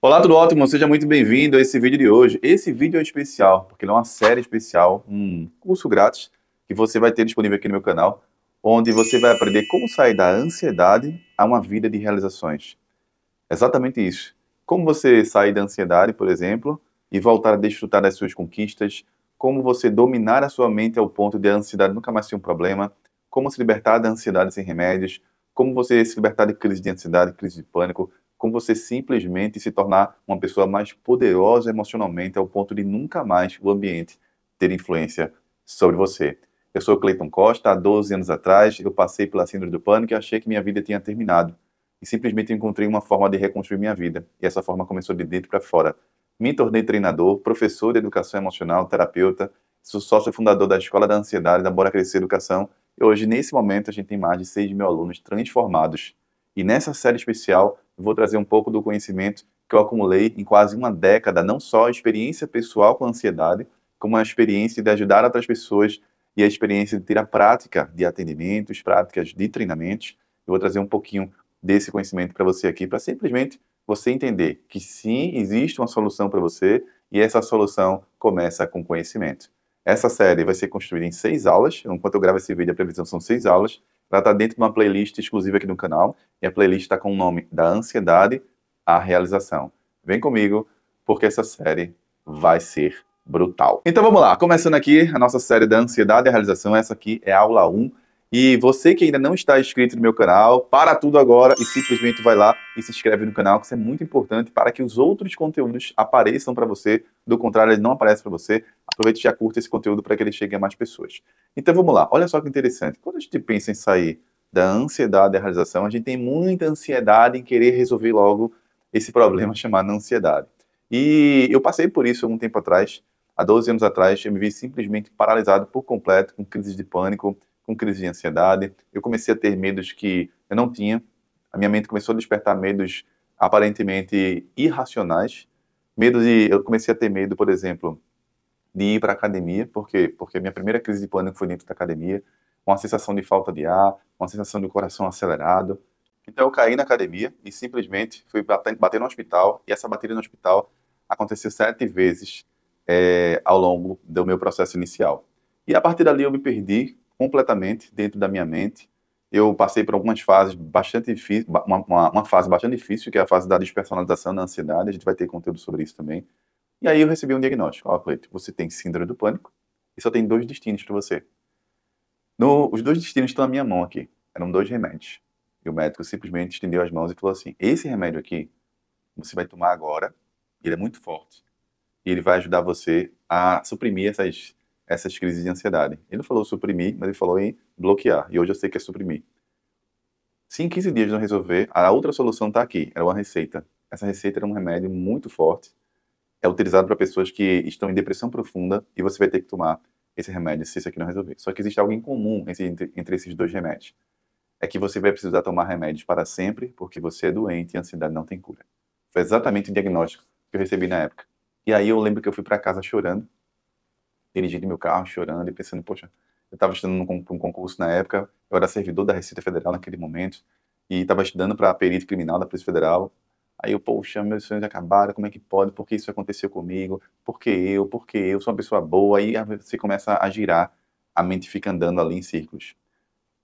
Olá, tudo ótimo? Seja muito bem-vindo a esse vídeo de hoje. Esse vídeo é especial, porque ele é uma série especial, um curso grátis que você vai ter disponível aqui no meu canal, onde você vai aprender como sair da ansiedade a uma vida de realizações. Exatamente isso. Como você sair da ansiedade, por exemplo, e voltar a desfrutar das suas conquistas, como você dominar a sua mente ao ponto de a ansiedade nunca mais ser um problema, como se libertar da ansiedade sem remédios, como você se libertar de crise de ansiedade, crise de pânico, como você simplesmente se tornar uma pessoa mais poderosa emocionalmente ao ponto de nunca mais o ambiente ter influência sobre você. Eu sou o Cleiton Costa, há 12 anos atrás eu passei pela síndrome do pânico e achei que minha vida tinha terminado. E simplesmente encontrei uma forma de reconstruir minha vida. E essa forma começou de dentro para fora. Me tornei treinador, professor de educação emocional, terapeuta, sou sócio fundador da Escola da Ansiedade, da Bora Crescer Educação. E hoje, nesse momento, a gente tem mais de 6 mil alunos transformados. E nessa série especial, eu vou trazer um pouco do conhecimento que eu acumulei em quase uma década, não só a experiência pessoal com a ansiedade, como a experiência de ajudar outras pessoas e a experiência de ter a prática de atendimentos, práticas de treinamentos. Eu vou trazer um pouquinho desse conhecimento para você aqui, para simplesmente você entender que sim, existe uma solução para você e essa solução começa com conhecimento. Essa série vai ser construída em 6 aulas. Enquanto eu gravo esse vídeo, a previsão são 6 aulas. Ela está dentro de uma playlist exclusiva aqui no canal. E a playlist está com o nome Da Ansiedade à Realização. Vem comigo, porque essa série vai ser brutal. Então vamos lá, começando aqui a nossa série da Ansiedade à Realização. Essa aqui é a aula 1. E você que ainda não está inscrito no meu canal, para tudo agora e simplesmente vai lá e se inscreve no canal, que isso é muito importante para que os outros conteúdos apareçam para você. Do contrário, eles não aparecem para você. Aproveite e já curta esse conteúdo para que ele chegue a mais pessoas. Então vamos lá, olha só que interessante. Quando a gente pensa em sair da ansiedade à realização, a gente tem muita ansiedade em querer resolver logo esse problema chamado ansiedade. E eu passei por isso há um tempo atrás, há 12 anos atrás, eu me vi simplesmente paralisado por completo, com crises de pânico, com crise de ansiedade. Eu comecei a ter medos que eu não tinha. A minha mente começou a despertar medos aparentemente irracionais. Eu comecei a ter medo, por exemplo, de ir para a academia, porque a minha primeira crise de pânico foi dentro da academia, uma sensação de falta de ar, uma sensação de coração acelerado. Então eu caí na academia e simplesmente fui bater no hospital, e essa batida no hospital aconteceu 7 vezes ao longo do meu processo inicial. E a partir dali eu me perdi completamente dentro da minha mente. Eu passei por algumas fases bastante difíceis, uma fase bastante difícil, que é a fase da despersonalização da ansiedade. A gente vai ter conteúdo sobre isso também. E aí eu recebi um diagnóstico. Ó, Cleiton, você tem síndrome do pânico e só tem 2 destinos para você. Os 2 destinos estão na minha mão aqui. Eram 2 remédios. E o médico simplesmente estendeu as mãos e falou assim: esse remédio aqui, você vai tomar agora, ele é muito forte. E ele vai ajudar você a suprimir essas crises de ansiedade. Ele não falou suprimir, mas ele falou em bloquear. E hoje eu sei que é suprimir. Se em 15 dias não resolver, a outra solução está aqui. Era uma receita. Essa receita era um remédio muito forte. É utilizado para pessoas que estão em depressão profunda e você vai ter que tomar esse remédio se isso aqui não resolver. Só que existe algo em comum entre esses 2 remédios. É que você vai precisar tomar remédios para sempre porque você é doente e a ansiedade não tem cura. Foi exatamente o diagnóstico que eu recebi na época. E aí eu lembro que eu fui para casa chorando, dirigindo meu carro, chorando e pensando, poxa, eu estava estudando um concurso na época, eu era servidor da Receita Federal naquele momento, e estava estudando para perito criminal da Polícia Federal. Aí eu, poxa, meus sonhos acabaram, como é que pode? Por que isso aconteceu comigo? Por que eu? Porque eu sou uma pessoa boa? Aí você começa a girar, a mente fica andando ali em círculos.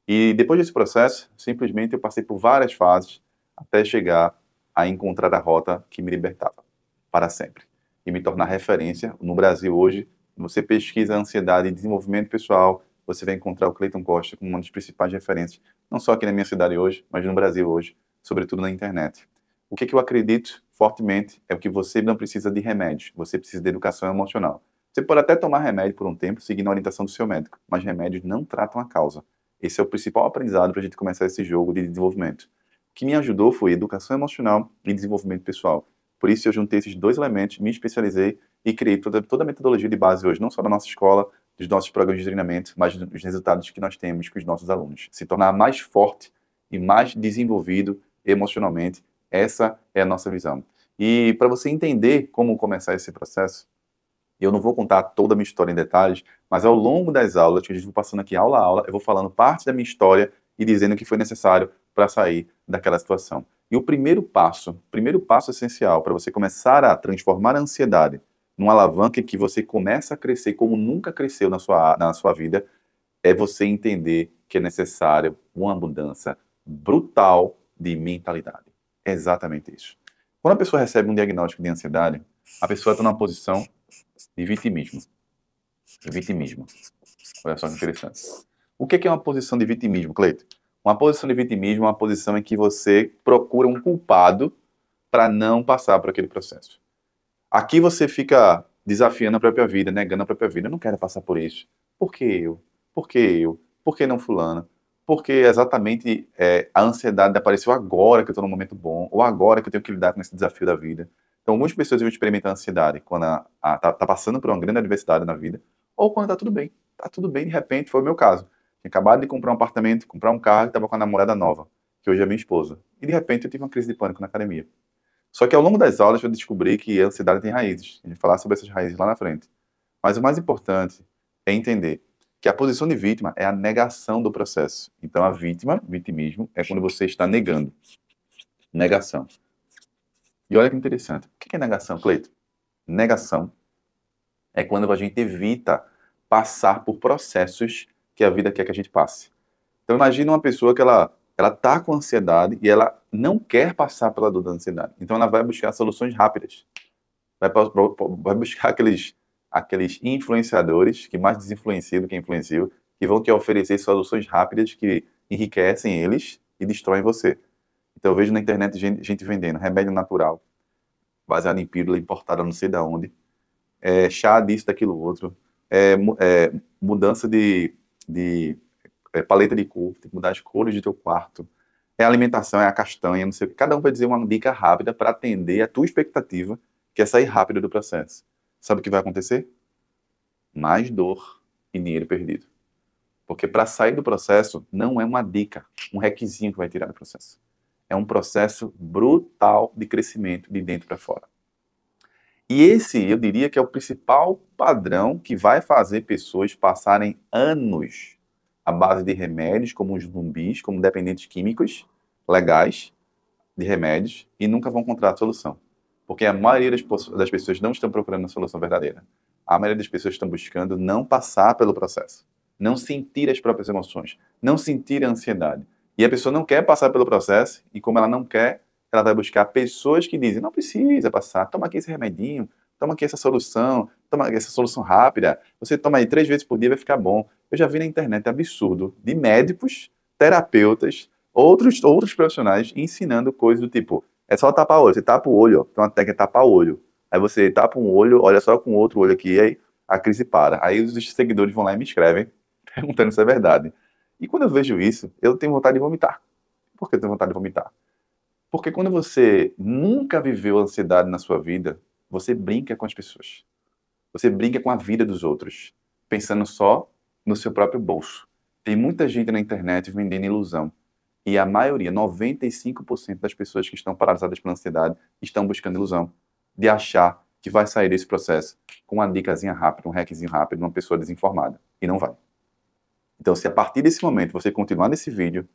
E depois desse processo, simplesmente eu passei por várias fases até chegar a encontrar a rota que me libertava para sempre e me tornar referência. No Brasil hoje, você pesquisa ansiedade e desenvolvimento pessoal, você vai encontrar o Cleiton Costa como uma das principais referências, não só aqui na minha cidade hoje, mas no Brasil hoje, sobretudo na internet. O que eu acredito fortemente é que você não precisa de remédio, você precisa de educação emocional. Você pode até tomar remédio por um tempo, seguindo a orientação do seu médico, mas remédios não tratam a causa. Esse é o principal aprendizado para a gente começar esse jogo de desenvolvimento. O que me ajudou foi educação emocional e desenvolvimento pessoal. Por isso eu juntei esses 2 elementos, me especializei e criei toda a metodologia de base hoje, não só da nossa escola, dos nossos programas de treinamento, mas dos resultados que nós temos com os nossos alunos. Se tornar mais forte e mais desenvolvido emocionalmente, essa é a nossa visão. E para você entender como começar esse processo, eu não vou contar toda a minha história em detalhes, mas ao longo das aulas, que a gente vai passando aqui aula a aula, eu vou falando parte da minha história e dizendo o que foi necessário para sair daquela situação. E o primeiro passo essencial para você começar a transformar a ansiedade numa alavanca que você começa a crescer como nunca cresceu na sua vida, é você entender que é necessário uma mudança brutal de mentalidade. É exatamente isso. Quando a pessoa recebe um diagnóstico de ansiedade, a pessoa está numa posição de vitimismo. Vitimismo. Olha só que interessante. O que é uma posição de vitimismo, Cleito? Uma posição de vitimismo é uma posição em que você procura um culpado para não passar por aquele processo. Aqui você fica desafiando a própria vida, negando a própria vida. Eu não quero passar por isso. Por que eu? Por que eu? Por que não fulano? Porque exatamente a ansiedade apareceu agora que eu estou num momento bom, ou agora que eu tenho que lidar com esse desafio da vida. Então, algumas pessoas vão experimentar ansiedade quando tá passando por uma grande adversidade na vida, ou quando está tudo bem. Está tudo bem, de repente, foi o meu caso. Tinha acabado de comprar um apartamento, comprar um carro e estava com a namorada nova, que hoje é minha esposa. E, de repente, eu tive uma crise de pânico na academia. Só que ao longo das aulas eu descobri que a ansiedade tem raízes. A gente vai falar sobre essas raízes lá na frente. Mas o mais importante é entender que a posição de vítima é a negação do processo. Então a vitimismo, é quando você está negando. Negação. E olha que interessante. O que é negação, Cleito? Negação é quando a gente evita passar por processos que a vida quer que a gente passe. Então imagina uma pessoa que ela tá com ansiedade e ela não quer passar pela dor da ansiedade. Então ela vai buscar soluções rápidas. Vai buscar aqueles influenciadores que mais desinfluenciam do que influenciam, que vão te oferecer soluções rápidas que enriquecem eles e destroem você. Então eu vejo na internet gente vendendo remédio natural, baseado em pílula importada não sei de onde, chá disso, daquilo outro, mudança de paleta de cor, tem que mudar as cores do teu quarto, alimentação, a castanha, não sei o que. Cada um vai dizer uma dica rápida para atender a tua expectativa, que é sair rápido do processo. Sabe o que vai acontecer? Mais dor e dinheiro perdido. Porque para sair do processo não é uma dica, um requisinho que vai tirar do processo. É um processo brutal de crescimento de dentro para fora. E esse, eu diria que é o principal padrão que vai fazer pessoas passarem anos à base de remédios, como os zumbis, como dependentes químicos legais de remédios, e nunca vão encontrar a solução. Porque a maioria das pessoas não estão procurando a solução verdadeira. A maioria das pessoas estão buscando não passar pelo processo, não sentir as próprias emoções, não sentir a ansiedade. E a pessoa não quer passar pelo processo, e como ela não quer, ela vai buscar pessoas que dizem, não precisa passar, toma aqui esse remedinho, toma aqui essa solução rápida, você toma aí 3 vezes por dia, vai ficar bom. Eu já vi na internet absurdo de médicos, terapeutas, outros profissionais ensinando coisas do tipo, é só tapar o olho, você tapa o olho, ó, tem uma técnica de tapar o olho. Aí você tapa um olho, olha só com o outro olho aqui, aí a crise para. Aí os seguidores vão lá e me escrevem, perguntando se é verdade. E quando eu vejo isso, eu tenho vontade de vomitar. Por que eu tenho vontade de vomitar? Porque quando você nunca viveu ansiedade na sua vida, você brinca com as pessoas. Você brinca com a vida dos outros, pensando só no seu próprio bolso. Tem muita gente na internet vendendo ilusão. E a maioria, 95% das pessoas que estão paralisadas pela ansiedade, estão buscando ilusão de achar que vai sair desse processo com uma dicasinha rápida, um hackzinho rápido, uma pessoa desinformada. E não vai. Então, se a partir desse momento você continuar nesse vídeo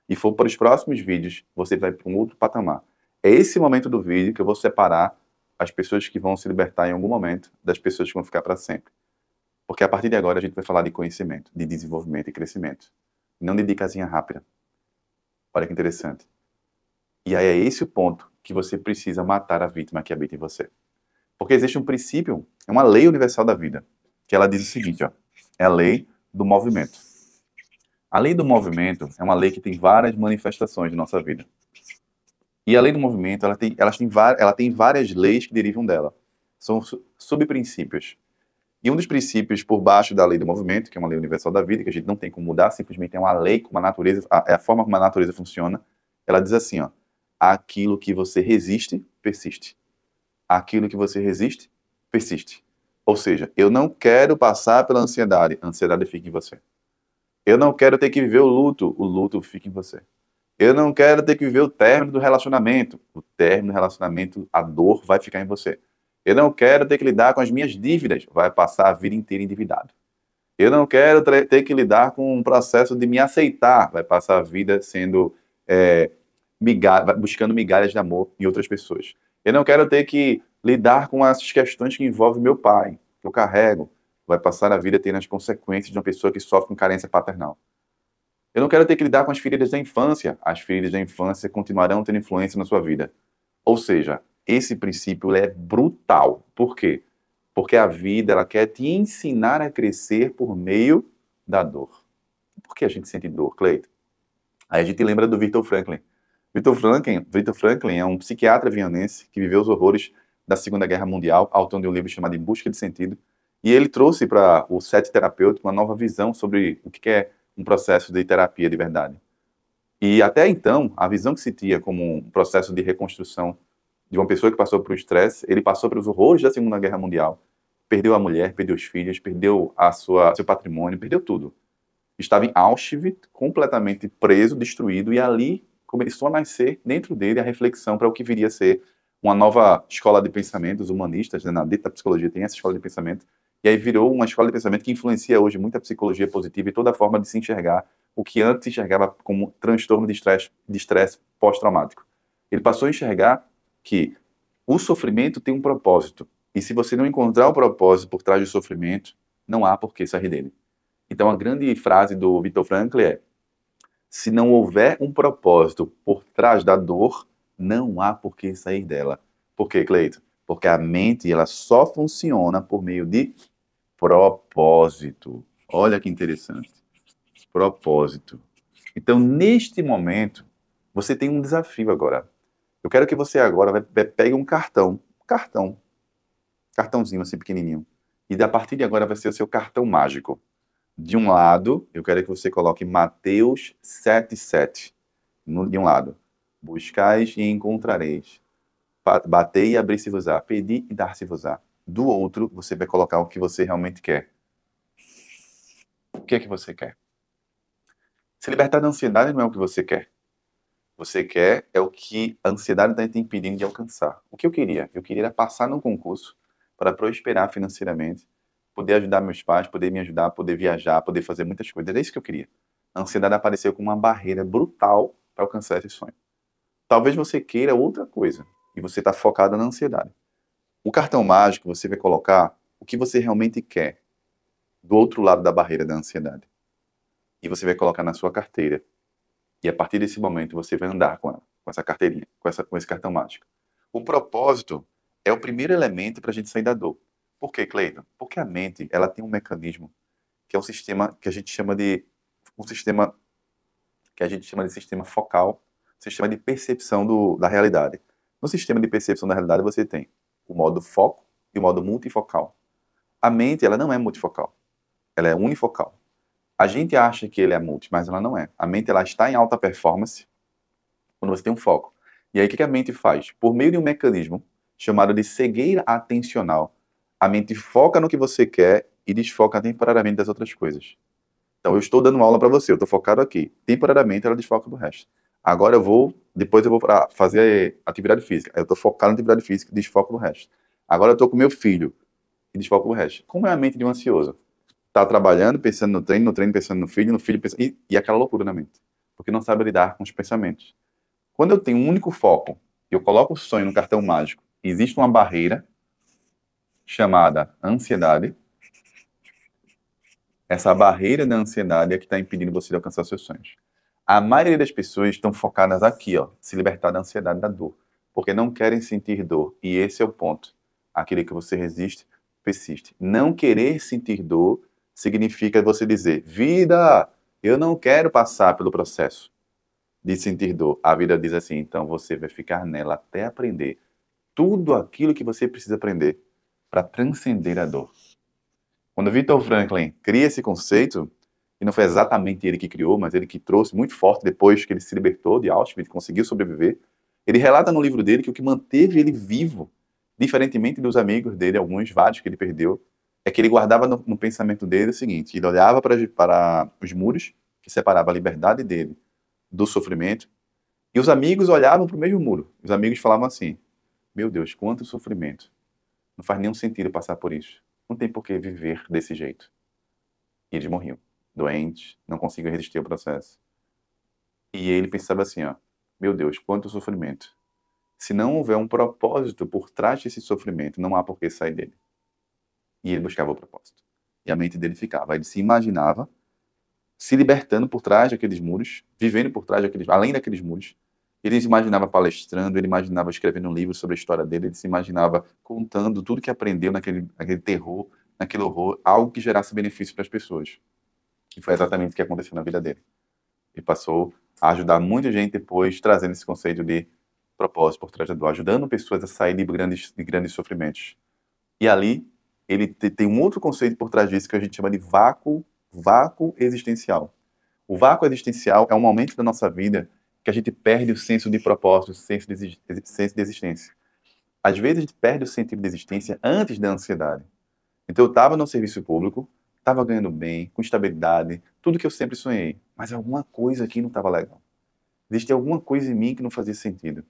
e for para os próximos vídeos, você vai para um outro patamar. É esse momento do vídeo que eu vou separar as pessoas que vão se libertar em algum momento das pessoas que vão ficar para sempre. Porque a partir de agora a gente vai falar de conhecimento, de desenvolvimento e crescimento. Não de dicasinha rápida. Olha que interessante. E aí é esse o ponto que você precisa matar a vítima que habita em você. Porque existe um princípio, é uma lei universal da vida, que ela diz o seguinte, ó, é a lei do movimento. A lei do movimento é uma lei que tem várias manifestações na nossa vida. E a lei do movimento, ela tem várias leis que derivam dela. São subprincípios. E um dos princípios por baixo da lei do movimento, que é uma lei universal da vida, que a gente não tem como mudar, simplesmente é uma lei, como a natureza, é a forma como a natureza funciona. Ela diz assim, ó, aquilo que você resiste, persiste. Aquilo que você resiste, persiste. Ou seja, eu não quero passar pela ansiedade, a ansiedade fica em você. Eu não quero ter que viver o luto fica em você. Eu não quero ter que viver o término do relacionamento do relacionamento, a dor vai ficar em você. Eu não quero ter que lidar com as minhas dívidas, vai passar a vida inteira endividado. Eu não quero ter que lidar com um processo de me aceitar, vai passar a vida sendo buscando migalhas de amor em outras pessoas. Eu não quero ter que lidar com essas questões que envolvem meu pai, que eu carrego, vai passar a vida tendo as consequências de uma pessoa que sofre com carência paternal. Eu não quero ter que lidar com as feridas da infância. As feridas da infância continuarão tendo influência na sua vida. Ou seja, esse princípio é brutal. Por quê? Porque a vida ela quer te ensinar a crescer por meio da dor. Por que a gente sente dor, Cleiton? Aí a gente lembra do Viktor Franklin. Viktor Franklin é um psiquiatra vienense que viveu os horrores da Segunda Guerra Mundial, autor de um livro chamado Em Busca de Sentido. E ele trouxe para o set terapêutico uma nova visão sobre o que é um processo de terapia de verdade. E até então, a visão que se tinha como um processo de reconstrução de uma pessoa que passou por estresse, ele passou pelos horrores da Segunda Guerra Mundial, perdeu a mulher, perdeu os filhos, perdeu seu patrimônio, perdeu tudo. Estava em Auschwitz, completamente preso, destruído, e ali começou a nascer dentro dele a reflexão para o que viria a ser uma nova escola de pensamento, os humanistas, né, dentro da psicologia tem essa escola de pensamento, e aí virou uma escola de pensamento que influencia hoje muito a psicologia positiva e toda a forma de se enxergar o que antes se enxergava como transtorno de estresse pós-traumático. Ele passou a enxergar que o sofrimento tem um propósito, e se você não encontrar o propósito por trás do sofrimento, não há por que sair dele. Então a grande frase do Viktor Frankl é: se não houver um propósito por trás da dor, não há por que sair dela. Por quê, Cleiton? Porque a mente ela só funciona por meio de propósito. Olha que interessante. Propósito. Então, neste momento, você tem um desafio agora. Eu quero que você agora pegue um cartãozinho assim pequenininho, e a partir de agora vai ser o seu cartão mágico. De um lado, eu quero que você coloque Mateus 7,7. De um lado, buscais e encontrareis. Batei e abrir-se-vos-á. Pedi e dar-se-vos-á. Do outro, você vai colocar o que você realmente quer. O que é que você quer? Se libertar da ansiedade não é o que você quer. Você quer é o que a ansiedade está te impedindo de alcançar. O que eu queria? Eu queria passar num concurso para prosperar financeiramente, poder ajudar meus pais, poder me ajudar, poder viajar, poder fazer muitas coisas. Era isso que eu queria. A ansiedade apareceu como uma barreira brutal para alcançar esse sonho. Talvez você queira outra coisa e você está focado na ansiedade. O cartão mágico, você vai colocar o que você realmente quer do outro lado da barreira da ansiedade. E você vai colocar na sua carteira. E a partir desse momento você vai andar com ela, com essa carteirinha, com esse cartão mágico. O propósito é o primeiro elemento para a gente sair da dor. Por quê, Cleiton? Porque a mente ela tem um mecanismo que é um sistema que a gente chama de sistema focal, sistema de percepção da realidade. No sistema de percepção da realidade você tem o modo foco e o modo multifocal. A mente ela não é multifocal, ela é unifocal. A gente acha que ele é multi, mas ela não é. A mente ela está em alta performance quando você tem um foco. E aí o que a mente faz? Por meio de um mecanismo chamado de cegueira atencional, a mente foca no que você quer e desfoca temporariamente das outras coisas. Então eu estou dando uma aula para você, eu estou focado aqui. Temporariamente ela desfoca do resto. Agora depois eu vou para fazer atividade física. Eu estou focado na atividade física e desfoco do resto. Agora eu estou com meu filho e desfoco do resto. Como é a mente de um ansioso? Tá trabalhando, pensando no treino pensando no filho pensando... E aquela loucura na mente. Porque não sabe lidar com os pensamentos. Quando eu tenho um único foco, eu coloco o sonho no cartão mágico, existe uma barreira chamada ansiedade. Essa barreira da ansiedade é que está impedindo você de alcançar seus sonhos. A maioria das pessoas estão focadas aqui, ó, se libertar da ansiedade, da dor, porque não querem sentir dor. E esse é o ponto. Aquele que você resiste, persiste. Não querer sentir dor significa você dizer, vida, eu não quero passar pelo processo de sentir dor. A vida diz assim, então você vai ficar nela até aprender tudo aquilo que você precisa aprender para transcender a dor. Quando Viktor Franklin cria esse conceito, e não foi exatamente ele que criou, mas ele que trouxe muito forte depois que ele se libertou de Auschwitz, conseguiu sobreviver, ele relata no livro dele que o que manteve ele vivo, diferentemente dos amigos dele, vários que ele perdeu, é que ele guardava no pensamento dele o seguinte, ele olhava para os muros que separavam a liberdade dele do sofrimento, e os amigos olhavam para o mesmo muro. Os amigos falavam assim, meu Deus, quanto sofrimento. Não faz nenhum sentido passar por isso. Não tem por que viver desse jeito. E eles morriam, doentes, não conseguiam resistir ao processo. E ele pensava assim, ó, Meu Deus, quanto sofrimento. Se não houver um propósito por trás desse sofrimento, não há por que sair dele. E ele buscava o propósito. E a mente dele ficava. Ele se imaginava se libertando por trás daqueles muros, vivendo por trás daqueles, além daqueles muros. Ele se imaginava palestrando, ele imaginava escrevendo um livro sobre a história dele, ele se imaginava contando tudo que aprendeu naquele terror, naquele horror, algo que gerasse benefício para as pessoas. E foi exatamente o que aconteceu na vida dele. Ele passou a ajudar muita gente depois, trazendo esse conceito de propósito por trás da dor, ajudando pessoas a sair de grandes sofrimentos. E ali, ele tem um outro conceito por trás disso que a gente chama de vácuo existencial. O vácuo existencial é um momento da nossa vida que a gente perde o senso de propósito, o senso de existência. Às vezes a gente perde o sentido de existência antes da ansiedade. Então eu estava no serviço público, estava ganhando bem, com estabilidade, tudo que eu sempre sonhei, mas alguma coisa aqui não estava legal. Existia alguma coisa em mim que não fazia sentido.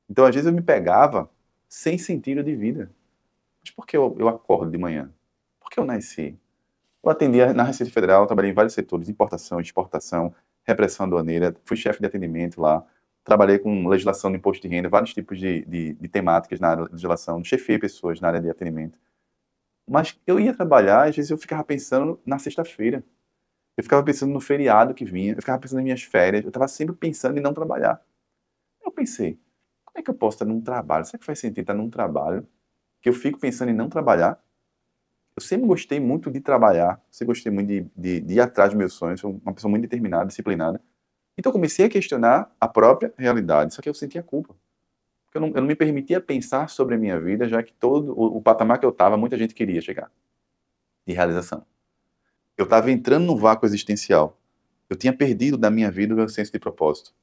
Então às vezes eu me pegava sem sentido de vida. Mas por que eu acordo de manhã? Por que eu nasci? Eu atendia na Receita Federal, trabalhei em vários setores, importação, exportação, repressão aduaneira, fui chefe de atendimento lá, trabalhei com legislação do imposto de renda, vários tipos de temáticas na área de legislação, chefiei pessoas na área de atendimento. Mas eu ia trabalhar, às vezes eu ficava pensando na sexta-feira, eu ficava pensando no feriado que vinha, eu ficava pensando nas minhas férias, eu estava sempre pensando em não trabalhar. Eu pensei, como é que eu posso estar num trabalho? Será que faz sentido estar num trabalho que eu fico pensando em não trabalhar? Eu sempre gostei muito de trabalhar, sempre gostei muito de ir atrás dos meus sonhos, sou uma pessoa muito determinada, disciplinada. Então eu comecei a questionar a própria realidade, só que eu sentia culpa. Porque eu não me permitia pensar sobre a minha vida, já que todo o patamar que eu estava, muita gente queria chegar, de realização. Eu estava entrando num vácuo existencial. Eu tinha perdido da minha vida o meu senso de propósito.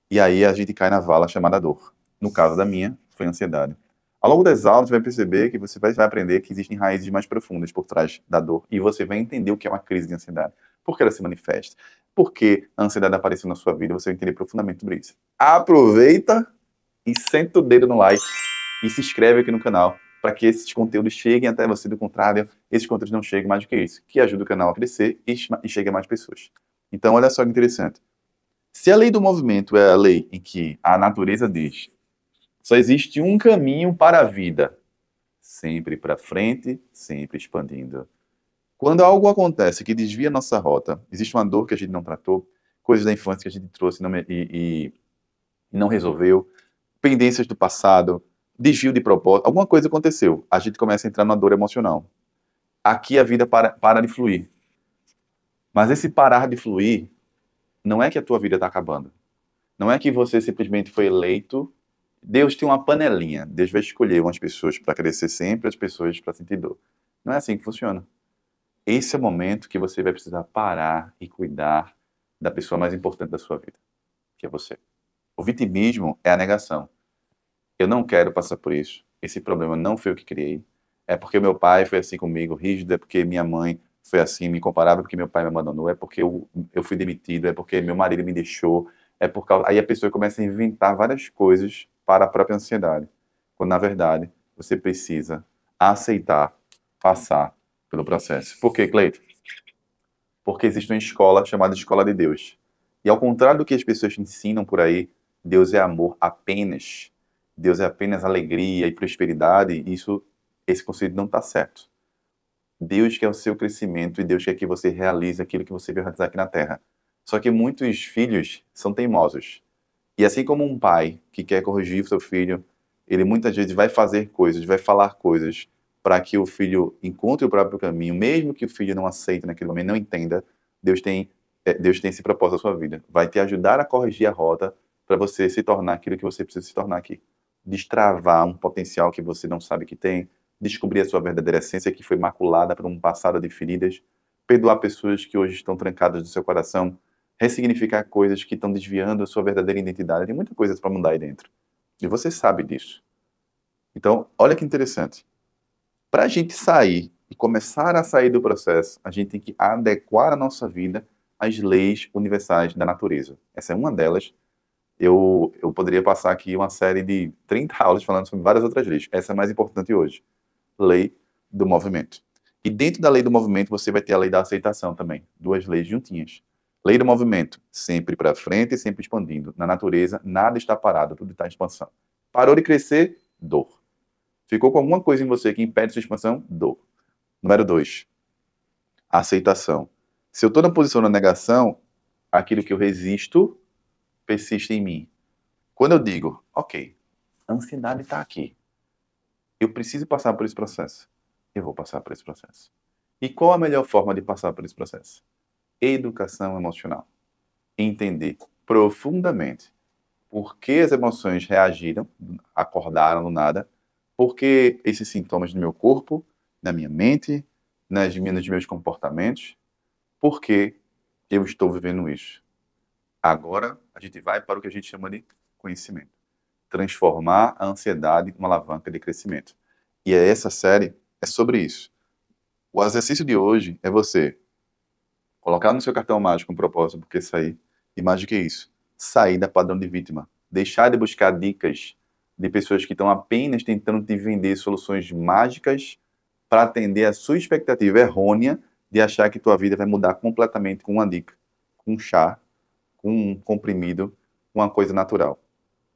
E aí a gente cai na vala chamada dor. No caso da minha, foi a ansiedade. Ao longo das aulas, você vai perceber que você vai aprender que existem raízes mais profundas por trás da dor. E você vai entender o que é uma crise de ansiedade. Por que ela se manifesta? Por que a ansiedade apareceu na sua vida? Você vai entender profundamente sobre isso. Aproveita e senta o dedo no like e se inscreve aqui no canal para que esses conteúdos cheguem até você. Do contrário, esses conteúdos não chegam mais do que isso, que ajuda o canal a crescer e chegue a mais pessoas. Então, olha só que interessante. Se a lei do movimento é a lei em que a natureza diz só existe um caminho para a vida, sempre para frente, sempre expandindo. Quando algo acontece que desvia nossa rota, existe uma dor que a gente não tratou, coisas da infância que a gente trouxe e não resolveu, pendências do passado, desvio de propósito, alguma coisa aconteceu, a gente começa a entrar numa dor emocional. Aqui a vida para de fluir. Mas esse parar de fluir não é que a tua vida está acabando. Não é que você simplesmente foi eleito. Deus tem uma panelinha. Deus vai escolher umas pessoas para crescer sempre, as pessoas para sentir dor. Não é assim que funciona. Esse é o momento que você vai precisar parar e cuidar da pessoa mais importante da sua vida, que é você. O vitimismo é a negação. Eu não quero passar por isso. Esse problema não foi eu que criei. É porque meu pai foi assim comigo, rígido. É porque minha mãe foi assim, me comparava porque meu pai me abandonou. É porque eu fui demitido. É porque meu marido me deixou. É por causa... Aí a pessoa começa a inventar várias coisas para a própria ansiedade. Quando, na verdade, você precisa aceitar, passar pelo processo. Por quê, Cleiton? Porque existe uma escola chamada Escola de Deus. E ao contrário do que as pessoas ensinam por aí, Deus é amor apenas. Deus é apenas alegria e prosperidade. Esse conceito não está certo. Deus quer o seu crescimento e Deus quer que você realize aquilo que você veio realizar aqui na Terra. Só que muitos filhos são teimosos. E assim como um pai que quer corrigir o seu filho, ele muitas vezes vai fazer coisas, vai falar coisas para que o filho encontre o próprio caminho, mesmo que o filho não aceite naquele momento, não entenda, Deus tem esse propósito na sua vida. Vai te ajudar a corrigir a rota para você se tornar aquilo que você precisa se tornar aqui. Destravar um potencial que você não sabe que tem, descobrir a sua verdadeira essência que foi maculada por um passado de feridas, perdoar pessoas que hoje estão trancadas no seu coração, ressignificar coisas que estão desviando a sua verdadeira identidade. Tem muita coisa para mudar aí dentro. E você sabe disso. Então, olha que interessante. Para a gente sair e começar a sair do processo, a gente tem que adequar a nossa vida às leis universais da natureza. Essa é uma delas. Eu poderia passar aqui uma série de 30 aulas falando sobre várias outras leis. Essa é a mais importante hoje. Lei do movimento. E dentro da lei do movimento, você vai ter a lei da aceitação também. Duas leis juntinhas. Lei do movimento, sempre para frente e sempre expandindo. Na natureza, nada está parado, tudo está em expansão. Parou de crescer, dor. Ficou com alguma coisa em você que impede sua expansão, dor. Número 2, aceitação. Se eu estou na posição da negação, aquilo que eu resisto persiste em mim. Quando eu digo, ok, a ansiedade está aqui, eu preciso passar por esse processo, eu vou passar por esse processo. E qual a melhor forma de passar por esse processo? Educação emocional. Entender profundamente por que as emoções reagiram, acordaram do nada, por que esses sintomas no meu corpo, na minha mente, nos meus comportamentos, por que eu estou vivendo isso. Agora, a gente vai para o que a gente chama de conhecimento. Transformar a ansiedade em uma alavanca de crescimento. E essa série é sobre isso. O exercício de hoje é você colocar no seu cartão mágico um propósito, porque sair, e mais do que isso, sair da padrão de vítima. Deixar de buscar dicas de pessoas que estão apenas tentando te vender soluções mágicas para atender a sua expectativa errônea de achar que tua vida vai mudar completamente com uma dica, com um chá, com um comprimido, com uma coisa natural.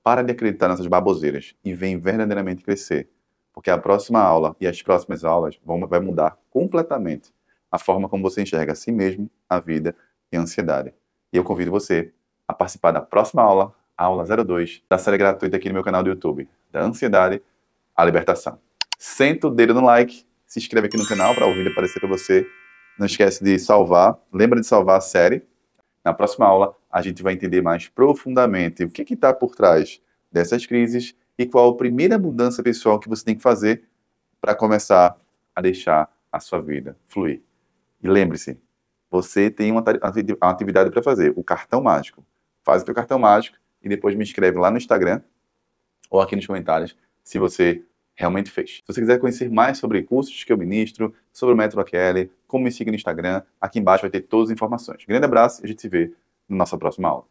Para de acreditar nessas baboseiras e vem verdadeiramente crescer. Porque a próxima aula e as próximas aulas vai mudar completamente a forma como você enxerga a si mesmo, a vida e a ansiedade. E eu convido você a participar da próxima aula, a aula 02, da série gratuita aqui no meu canal do YouTube, da ansiedade à libertação. Senta o dedo no like, se inscreve aqui no canal para o vídeo aparecer para você. Não esquece de salvar, lembra de salvar a série. Na próxima aula, a gente vai entender mais profundamente o que está por trás dessas crises e qual a primeira mudança pessoal que você tem que fazer para começar a deixar a sua vida fluir. E lembre-se, você tem uma atividade para fazer, o cartão mágico. Faz o teu cartão mágico e depois me escreve lá no Instagram ou aqui nos comentários se você realmente fez. Se você quiser conhecer mais sobre cursos que eu ministro, sobre o Método AQL, como me siga no Instagram, aqui embaixo vai ter todas as informações. Grande abraço e a gente se vê na nossa próxima aula.